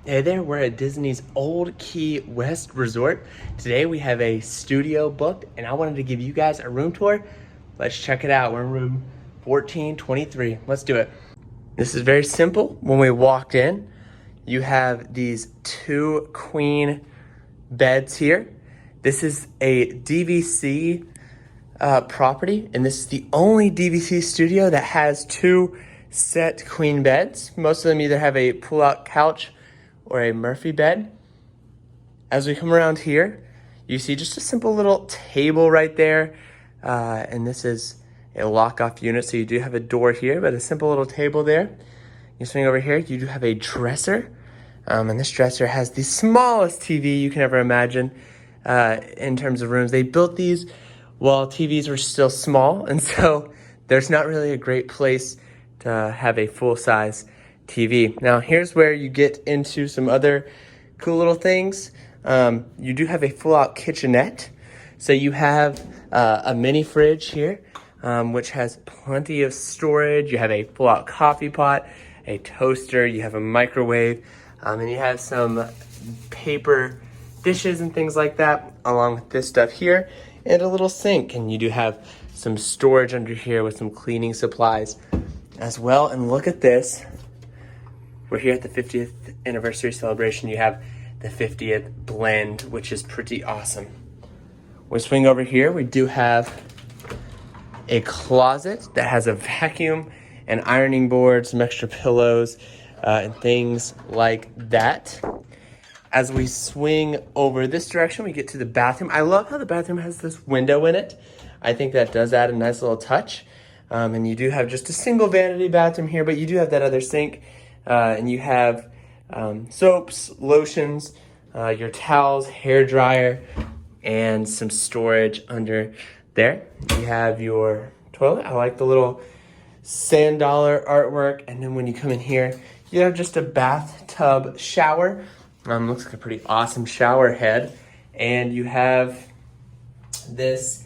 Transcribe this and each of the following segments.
Hey there, we're at Disney's Old Key West Resort. Today we have a studio booked and I wanted to give you guys a room tour. Let's check it out. We're in room 1423. Let's do it. This is very simple. When we walked in, you have these two queen beds here. This is a DVC property, and this is the only DVC studio that has two set queen beds. Most of them either have a pull-out couch or a Murphy bed. As we come around here, you see just a simple little table right there. And this is a lock-off unit, so you do have a door here, but a simple little table there. You swing over here, you do have a dresser. And this dresser has the smallest TV you can ever imagine in terms of rooms. They built these while TVs were still small, and so there's not really a great place to have a full-size TV. Now here's where you get into some other cool little things. You do have a full-out kitchenette. So you have a mini fridge here, which has plenty of storage. You have a full-out coffee pot, a toaster, you have a microwave, and you have some paper dishes and things like that, along with this stuff here, and a little sink. And you do have some storage under here with some cleaning supplies as well. And look at this. We're here at the 50th anniversary celebration. You have the 50th blend, which is pretty awesome. We swing over here. We do have a closet that has a vacuum and ironing board, some extra pillows, and things like that. As we swing over this direction, we get to the bathroom. I love how the bathroom has this window in it. I think that does add a nice little touch. And you do have just a single vanity bathroom here, but you do have that other sink. And you have soaps, lotions, your towels, hair dryer, and some storage under there. You have your toilet. I like the little sand dollar artwork. And then when you come in here, you have just a bathtub shower. Looks like a pretty awesome shower head. And you have this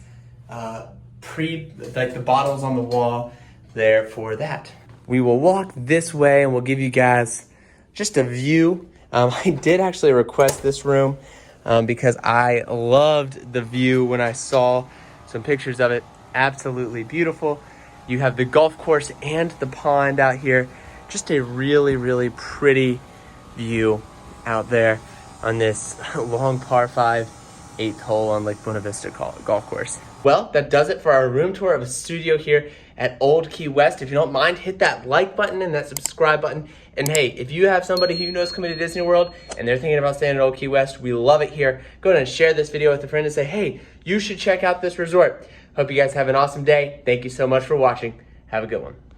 like the bottles on the wall there for that. We will walk this way and we'll give you guys just a view. I did actually request this room because I loved the view when I saw some pictures of it. Absolutely beautiful. You have the golf course and the pond out here. Just a really, really pretty view out there on this long par 5 8th hole on Lake Buena Vista golf course. Well, that does it for our room tour of a studio here at Old Key West. If you don't mind, hit that like button and that subscribe button. And hey, if you have somebody who you know is coming to Disney World and they're thinking about staying at Old Key West, we love it here. Go ahead and share this video with a friend and say, hey, you should check out this resort. Hope you guys have an awesome day. Thank you so much for watching. Have a good one.